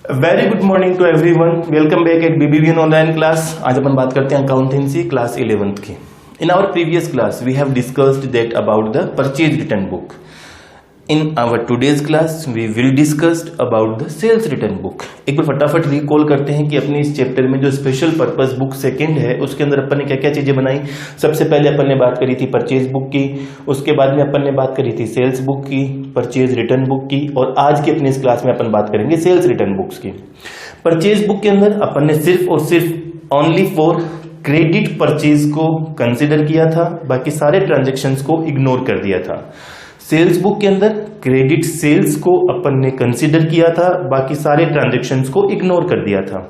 Very good morning to everyone. Welcome back at BBVN online class. आज अपन बात करते हैं अकाउंटेंसी क्लास 11th की। In our previous class we have discussed that about the purchase return book. In our today's class we will discussed about the sales return book. एक बार फटाफट recall करते हैं कि अपने इस चैप्टर में जो स्पेशल पर्पस बुक सेकंड है उसके अंदर अपन ने क्या क्या चीजें बनाई। सबसे पहले अपन ने बात करी थी परचेज बुक की, उसके बाद में अपन ने बात करी थी सेल्स बुक की, परचेज रिटर्न बुक की, और आज की अपनी इस क्लास में अपन बात करेंगे सेल्स रिटर्न बुक्स की। परचेज बुक के अंदर अपन ने सिर्फ और सिर्फ ओनली फॉर क्रेडिट परचेज को कंसिडर किया था, बाकी सारे ट्रांजेक्शन्स को इग्नोर कर दिया था। सेल्स बुक के अंदर क्रेडिट सेल्स को अपन ने कंसिडर किया था, बाकी सारे ट्रांजेक्शन्स को इग्नोर कर दिया था।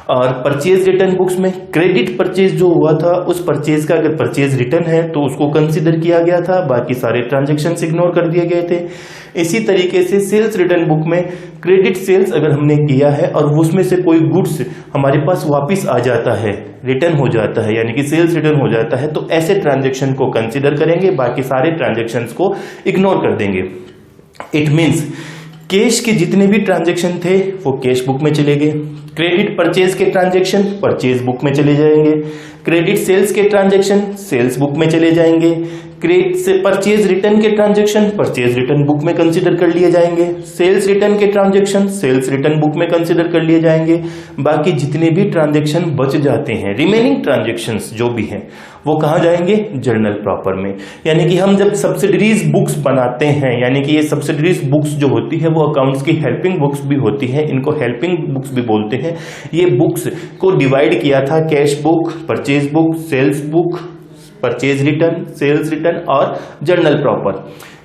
और परचेज रिटर्न बुक्स में क्रेडिट परचेज जो हुआ था उस परचेज का अगर परचेज रिटर्न है तो उसको कंसिडर किया गया था, बाकी सारे ट्रांजेक्शन्स इग्नोर कर दिए गए थे। इसी तरीके से सेल्स रिटर्न बुक में क्रेडिट सेल्स अगर हमने किया है और उसमें से कोई गुड्स हमारे पास वापस आ जाता है, रिटर्न हो जाता है, यानी कि सेल्स रिटर्न हो जाता है, तो ऐसे ट्रांजेक्शन को कंसिडर करेंगे, बाकी सारे ट्रांजेक्शन्स को इग्नोर कर देंगे। इट मीन्स कैश के जितने भी ट्रांजेक्शन थे वो कैश बुक में चले गए, क्रेडिट परचेज के ट्रांजेक्शन परचेज बुक में चले जाएंगे, क्रेडिट सेल्स के ट्रांजेक्शन सेल्स बुक में चले जाएंगे, क्रेडिट से परचेज रिटर्न के ट्रांजेक्शन परचेज रिटर्न बुक में कंसीडर कर लिए जाएंगे, सेल्स रिटर्न के ट्रांजेक्शन सेल्स रिटर्न बुक में कंसीडर कर लिए जाएंगे। बाकी जितने भी ट्रांजेक्शन बच जाते हैं, रिमेनिंग ट्रांजेक्शन्स जो भी हैं, वो कहाँ जाएंगे? जर्नल प्रॉपर में। यानी कि हम जब सब्सिडरीज बुक्स बनाते हैं, यानी कि ये सब्सिडरीज बुक्स जो होती है वो अकाउंट्स की हेल्पिंग बुक्स भी होती हैं, इनको हेल्पिंग बुक्स भी बोलते हैं। ये बुक्स को डिवाइड किया था cash book, purchase book, sales book, purchase return, sales return और जर्नल प्रॉपर।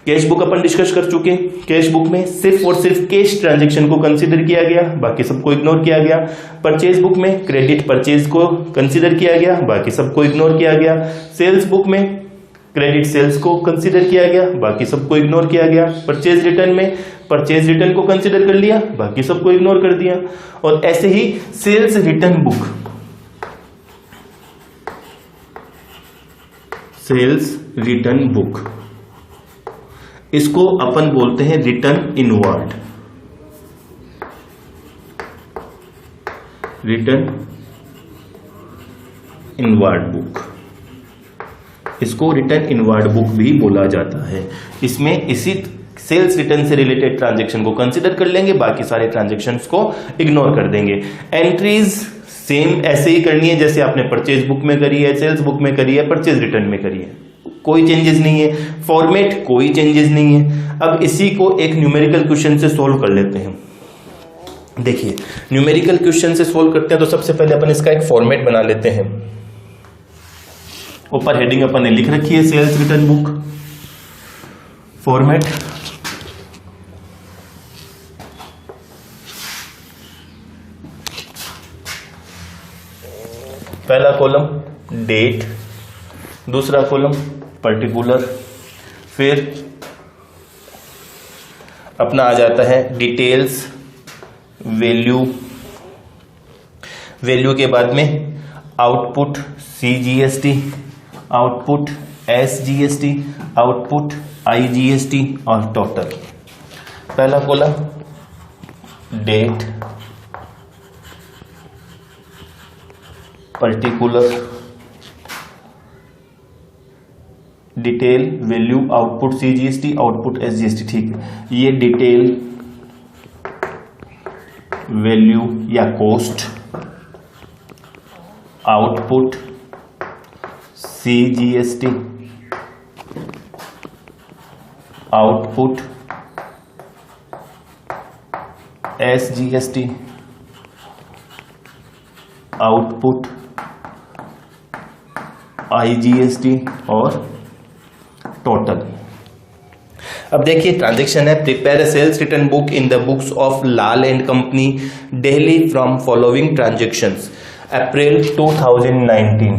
कैश बुक अपन डिस्कस कर चुके हैं। कैश बुक में सिर्फ और सिर्फ कैश ट्रांजैक्शन को कंसीडर किया गया, बाकी सबको इग्नोर किया गया। परचेज बुक में क्रेडिट परचेज को कंसीडर किया गया, बाकी सबको इग्नोर किया गया। सेल्स बुक में क्रेडिट सेल्स को कंसीडर किया गया, बाकी सबको इग्नोर किया गया। परचेज रिटर्न में परचेज रिटर्न को कंसीडर कर लिया, बाकी सबको इग्नोर कर दिया। और ऐसे ही sales return book, sales return book, इसको अपन बोलते हैं return inward, return inward book, इसको रिटर्न इनवर्ड बुक भी बोला जाता है। इसमें इसी सेल्स रिटर्न से रिलेटेड ट्रांजैक्शन को कंसीडर कर लेंगे, बाकी सारे ट्रांजैक्शंस को इग्नोर कर देंगे। एंट्रीज सेम ऐसे ही करनी है जैसे आपने परचेज बुक में करी है, सेल्स बुक में करी है, परचेज रिटर्न में करी है, कोई चेंजेस नहीं है। फॉर्मेट कोई चेंजेस नहीं है। अब इसी को एक न्यूमेरिकल क्वेश्चन से सोल्व कर लेते हैं। देखिए न्यूमेरिकल क्वेश्चन से सोल्व करते हैं तो सबसे पहले अपन इसका एक फॉर्मेट बना लेते हैं। ऊपर हेडिंग अपन ने लिख रखी है सेल्स रिटर्न बुक। फॉर्मेट पहला कॉलम डेट, दूसरा कॉलम पर्टिकुलर, फिर अपना आ जाता है डिटेल्स, वैल्यू, वैल्यू के बाद में output CGST, output SGST, output IGST और टोटल। पहला column date, particular, detail, value, output CGST, output SGST। ठीक है, ये डिटेल, वैल्यू या cost, output CGST, output SGST, output IGST और टोटल। अब देखिए ट्रांजैक्शन है, prepare a sales return book in the books of Lal and company Delhi from following transactions April 2019,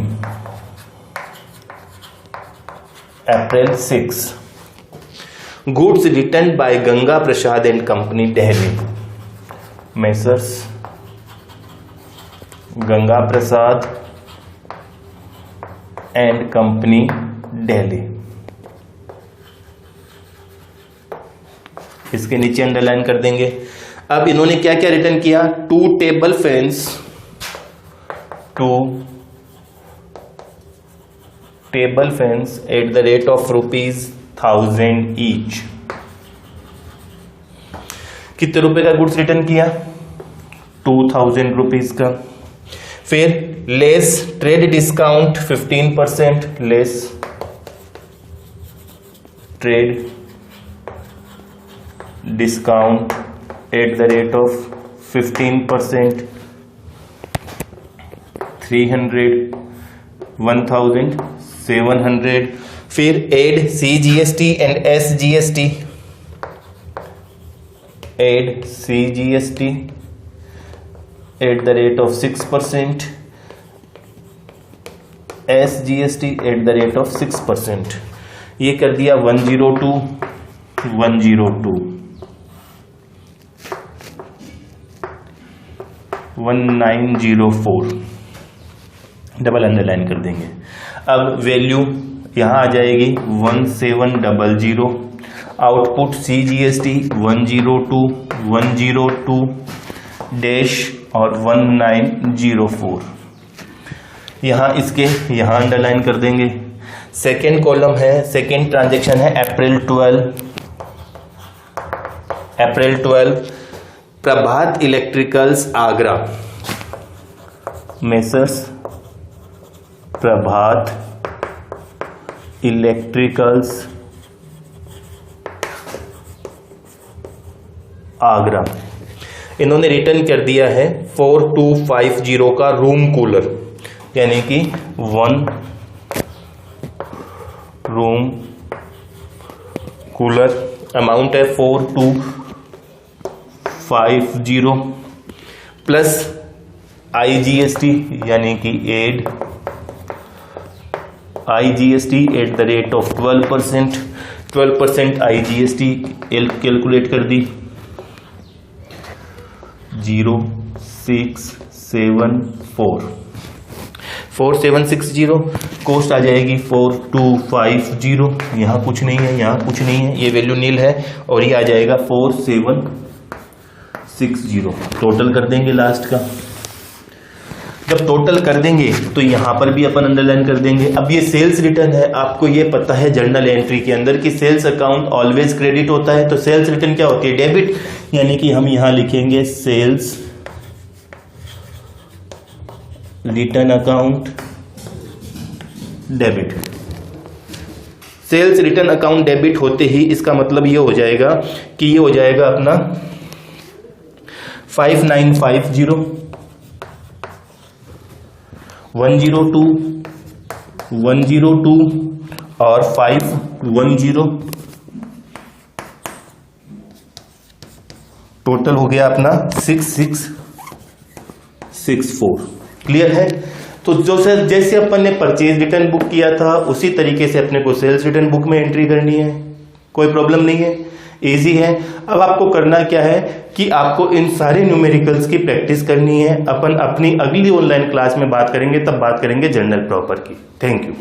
April 6, goods return by Ganga Prasad and company Delhi, messrs Ganga Prasad and company Delhi. इसके नीचे underline कर देंगे। अब इन्होंने क्या क्या रिटर्न किया, 2 table fans, 2 table fans eight the rate of ₹1000 each. कितने रुपए का गुड्स रिटर्न किया, 2000 रुपीज का। फिर less trade discount 15%, less trade discount at the rate of 15%, 300, 1700। फिर add CGST and SGST, add CGST at the rate of 6%, SGST at the rate of 6%। ये कर दिया 102, 102, 1904, डबल अंडरलाइन कर देंगे। अब वैल्यू यहां आ जाएगी 1700, आउटपुट CGST 102, 102 डैश और 1904। यहाँ इसके यहाँ अंडरलाइन कर देंगे। सेकेंड कॉलम है, सेकेंड ट्रांजैक्शन है अप्रैल 12 प्रभात इलेक्ट्रिकल्स आगरा, मेसर्स प्रभात इलेक्ट्रिकल्स आगरा, इन्होंने रिटर्न कर दिया है 4250 का रूम कूलर, यानी कि 1 रूम कूलर। अमाउंट है 4250 प्लस IGST, यानी कि add IGST at the rate of 12%, 12% IGST calculate कर दी 4760, कॉस्ट आ जाएगी 4250। यहाँ कुछ नहीं है, यहाँ कुछ नहीं है, ये वैल्यू नील है और ये आ जाएगा 4760। टोटल कर देंगे लास्ट का। जब टोटल कर देंगे तो यहां पर भी अपन अंडरलाइन कर देंगे। अब ये सेल्स रिटर्न है, आपको ये पता है जर्नल एंट्री के अंदर कि सेल्स अकाउंट ऑलवेज क्रेडिट होता है, तो सेल्स रिटर्न क्या होती है, डेबिट, यानी कि हम यहां लिखेंगे sales return account debit. Sales return account debit होते ही इसका मतलब ये हो जाएगा कि ये हो जाएगा अपना 5950, 102, 102 और 510, टोटल हो गया अपना 6664। क्लियर है। तो जो सर जैसे अपन ने परचेज रिटर्न बुक किया था उसी तरीके से अपने को सेल्स रिटर्न बुक में एंट्री करनी है, कोई प्रॉब्लम नहीं है, इजी है। अब आपको करना क्या है कि आपको इन सारे न्यूमेरिकल्स की प्रैक्टिस करनी है। अपन अपनी अगली ऑनलाइन क्लास में बात करेंगे, तब बात करेंगे जर्नल प्रॉपर की। Thank you.